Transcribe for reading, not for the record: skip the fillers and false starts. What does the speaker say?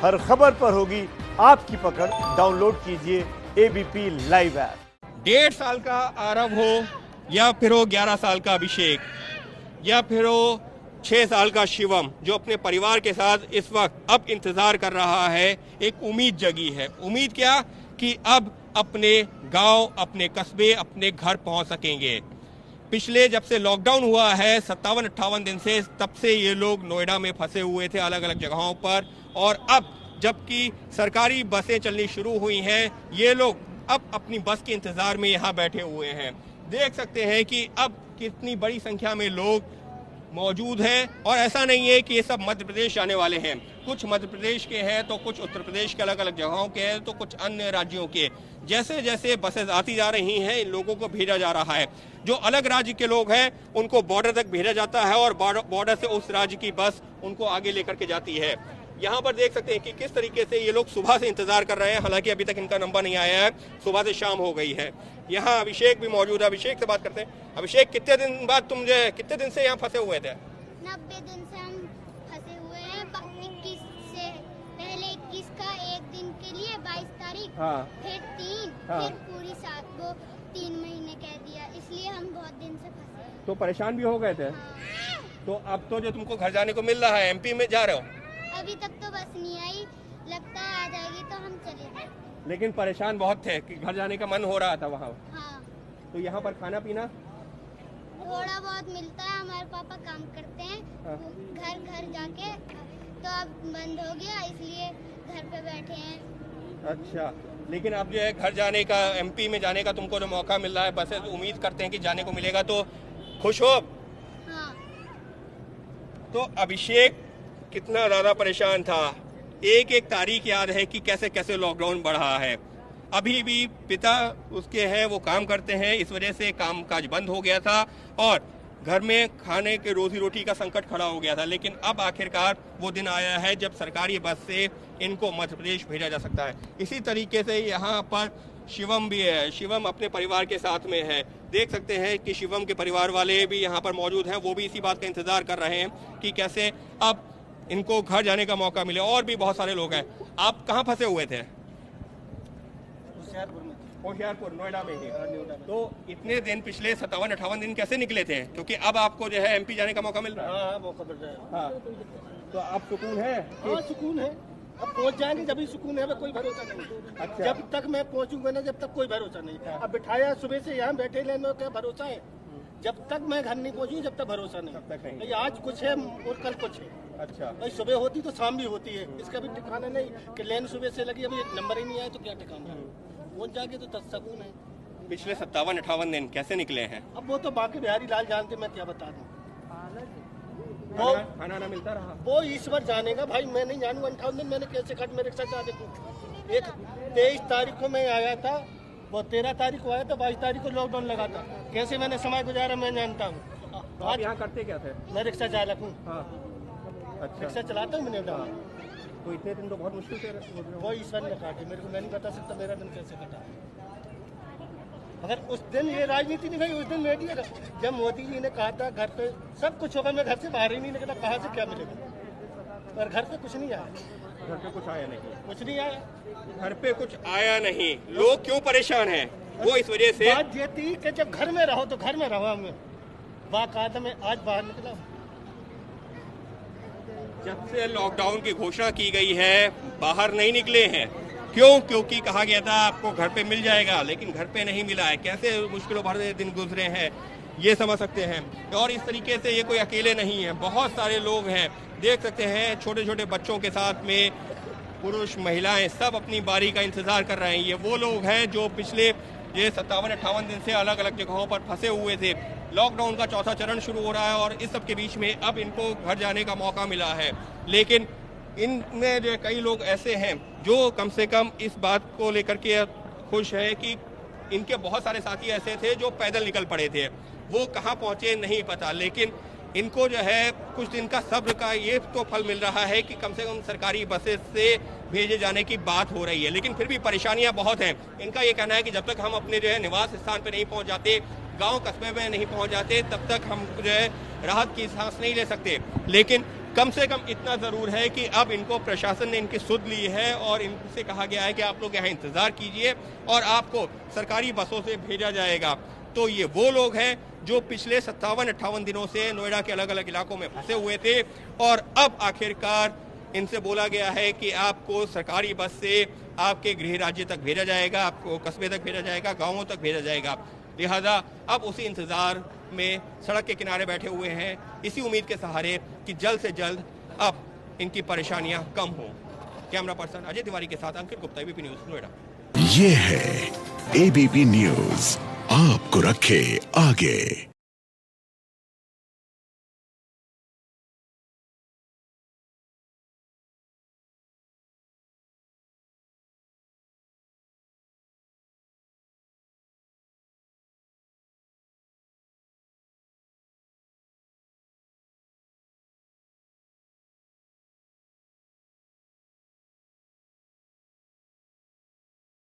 हर खबर पर होगी आपकी पकड़। डाउनलोड कीजिए एबीपी लाइव ऐप। 1.5 साल का आरव हो या फिर हो 11 साल का अभिषेक या फिर हो 6 साल का शिवम, जो अपने परिवार के साथ इस वक्त अब इंतजार कर रहा है, एक उम्मीद जगी है। उम्मीद क्या कि अब अपने गांव, अपने कस्बे, अपने घर पहुंच सकेंगे। पिछले जब से लॉकडाउन हुआ है 57-58 दिन से, तब से ये लोग नोएडा में फंसे हुए थे अलग अलग जगहों पर, और अब जबकि सरकारी बसें चलनी शुरू हुई हैं, ये लोग अब अपनी बस के इंतजार में यहाँ बैठे हुए हैं। देख सकते हैं कि अब कितनी बड़ी संख्या में लोग मौजूद हैं, और ऐसा नहीं है कि ये सब मध्य प्रदेश आने वाले हैं। कुछ मध्य प्रदेश के हैं तो कुछ उत्तर प्रदेश के अलग अलग जगहों के हैं तो कुछ अन्य राज्यों के। जैसे जैसे बसें आती जा रही हैं, इन लोगों को भेजा जा रहा है। जो अलग राज्य के लोग हैं उनको बॉर्डर तक भेजा जाता है और बॉर्डर से उस राज्य की बस उनको आगे लेकर के जाती है। यहाँ पर देख सकते हैं कि किस तरीके से ये लोग सुबह से इंतजार कर रहे हैं, हालांकि अभी तक इनका नंबर नहीं आया है। सुबह से शाम हो गई है। यहाँ अभिषेक भी मौजूद है, अभिषेक से बात करते हैं। अभिषेक, कितने दिन बाद तुम जो है, कितने दिन से यहाँ फंसे हुए थे? 90 दिन से हम फंसे हुए हैं। 21 से पहले 21 का एक दिन के लिए 22 तारीख, हाँ। फिर 3, हाँ। फिर पूरी 7 को 3 महीने कह दिया, इसलिए हम बहुत दिन से फंसे हैं। तो परेशान भी हो गए थे? हाँ। तो अब तो जो तुमको घर जाने को मिल रहा है, एमपी में जा रहे हो? अभी तक तो बस नहीं आई, लगता है आ जाएगी तो हम चले जाएंगे। लेकिन परेशान बहुत थे कि घर जाने का मन हो रहा था वहाँ। हाँ, तो यहाँ पर खाना पीना थोड़ा बहुत मिलता है, हमारे पापा काम करते हैं। हाँ। घर घर जाके, तो अब बंद हो गया, इसलिए घर पे बैठे हैं। अच्छा, लेकिन अब जो है घर जाने का, एमपी में जाने का तुमको जो मौका मिल रहा है, बस उम्मीद करते हैं कि जाने को मिलेगा, तो खुश हो? हाँ। तो अभिषेक कितना ज़्यादा परेशान था। एक एक तारीख याद है कि कैसे कैसे लॉकडाउन बढ़ा है। अभी भी पिता उसके हैं, वो काम करते हैं, इस वजह से काम काज बंद हो गया था और घर में खाने के रोजी रोटी का संकट खड़ा हो गया था। लेकिन अब आखिरकार वो दिन आया है जब सरकारी बस से इनको मध्य प्रदेश भेजा जा सकता है। इसी तरीके से यहाँ पर शिवम भी है। शिवम अपने परिवार के साथ में है। देख सकते हैं कि शिवम के परिवार वाले भी यहाँ पर मौजूद हैं। वो भी इसी बात का इंतजार कर रहे हैं कि कैसे अब इनको घर जाने का मौका मिले। और भी बहुत सारे लोग हैं। आप कहाँ फंसे हुए थे? होशियारपुर, नोएडा में ही। तो इतने दिन, पिछले 57-58 दिन कैसे निकले थे? क्योंकि अब आपको जो है एमपी जाने का मौका मिल रहा है। हाँ, मौका मिल रहा है। हाँ, तो आप सुकून है? हाँ, सुकून है। अब पहुंच जाएंगे जब भी सुकून है, कोई भरोसा नहीं। अच्छा। जब तक मैं पहुंचूंगा ना, जब तक कोई भरोसा नहीं। अब बिठाया सुबह से यहाँ बैठे लेने, क्या भरोसा है? जब तक मैं घर नहीं पहुंचू, जब तक भरोसा नहीं। तब तक नहीं। भाई आज कुछ है और कल कुछ है। अच्छा। भाई सुबह होती तो शाम भी होती है, इसका भी ठिकाना नहीं कि लेन सुबह से लगी, अभी नंबर ही नहीं आया तो क्या ठिकाना है? पहुंच जाके तो सुकून है। पिछले 57-58 दिन कैसे निकले हैं? अब वो तो बाकी बिहारी लाल जानते, मैं क्या बता दूं। खाना ना मिलता रहा? वो ईश्वर जानेगा भाई, मैं नहीं जानू। 58 दिन मैंने कैसे काट, मेरे साथ जा देखूं। एक 23 तारीख को मैं आया था, वो 13 तारीख को आया था, 22 तारीख को लॉकडाउन लगा था। कैसे मैंने समय गुजारा मैं जानता हूँ। तो आप यहाँ करते क्या थे? मैं रिक्शा चालक हूँ। हाँ। अच्छा। रिक्शा चलाता हूँ मैंने। तो इतने दिन तो बहुत मुश्किल से वो ईश्वर ने काटे, मेरे को मैं नहीं बता सकता मेरा दिन कैसे कटा। अगर उस दिन ये राजनीति नहीं भाई, उस दिन मीडिया जब मोदी जी ने कहा था घर पे सब कुछ होगा, मैं घर से बाहर ही नहीं निकला, कहाँ से क्या मिलेगा? और घर पे कुछ नहीं आया। घर पे कुछ आया नहीं? कुछ नहीं आया। घर पे कुछ आया नहीं। लोग क्यों परेशान हैं? वो इस वजह से बात ये थी कि जब घर में रहो तो घर में रहो। मैं बाकायदा में आज बाहर निकला। जब से लॉकडाउन की घोषणा की गई है बाहर नहीं निकले हैं। क्यों? क्योंकि कहा गया था आपको घर पे मिल जाएगा, लेकिन घर पे नहीं मिला है। कैसे मुश्किलों भरे दिन गुजरे हैं ये समझ सकते हैं। और इस तरीके से ये कोई अकेले नहीं है, बहुत सारे लोग हैं। देख सकते हैं छोटे छोटे बच्चों के साथ में पुरुष, महिलाएं सब अपनी बारी का इंतजार कर रहे हैं। ये वो लोग हैं जो पिछले ये 57-58 दिन से अलग अलग जगहों पर फंसे हुए थे। लॉकडाउन का चौथा चरण शुरू हो रहा है और इस सब के बीच में अब इनको घर जाने का मौका मिला है। लेकिन इनमें जो कई लोग ऐसे हैं जो कम से कम इस बात को लेकर के खुश है कि इनके बहुत सारे साथी ऐसे थे जो पैदल निकल पड़े थे। वो कहाँ पहुँचे नहीं पता, लेकिन इनको जो है कुछ दिन का सब्र का ये तो फल मिल रहा है कि कम से कम सरकारी बसेस से भेजे जाने की बात हो रही है। लेकिन फिर भी परेशानियां बहुत हैं। इनका ये कहना है कि जब तक हम अपने जो है निवास स्थान पर नहीं पहुंच जाते, गांव कस्बे में नहीं पहुंच जाते, तब तक हम जो है राहत की सांस नहीं ले सकते। लेकिन कम से कम इतना ज़रूर है कि अब इनको प्रशासन ने इनकी सुध ली है और इनसे कहा गया है कि आप लोग यहाँ इंतज़ार कीजिए और आपको सरकारी बसों से भेजा जाएगा। तो ये वो लोग हैं जो पिछले 57-58 दिनों से नोएडा के अलग अलग इलाकों में फंसे हुए थे और अब आखिरकार इनसे बोला गया है कि आपको सरकारी बस से आपके गृह राज्य तक भेजा जाएगा, आपको कस्बे तक भेजा जाएगा, गाँवों तक भेजा जाएगा। लिहाजा अब उसी इंतज़ार में सड़क के किनारे बैठे हुए हैं, इसी उम्मीद के सहारे कि जल्द से जल्द अब इनकी परेशानियां कम हों। कैमरा पर्सन अजय तिवारी के साथ अंकित गुप्ता, एबीपी न्यूज़, नोएडा। ये है एबीपी न्यूज़, आपको रखे आगे।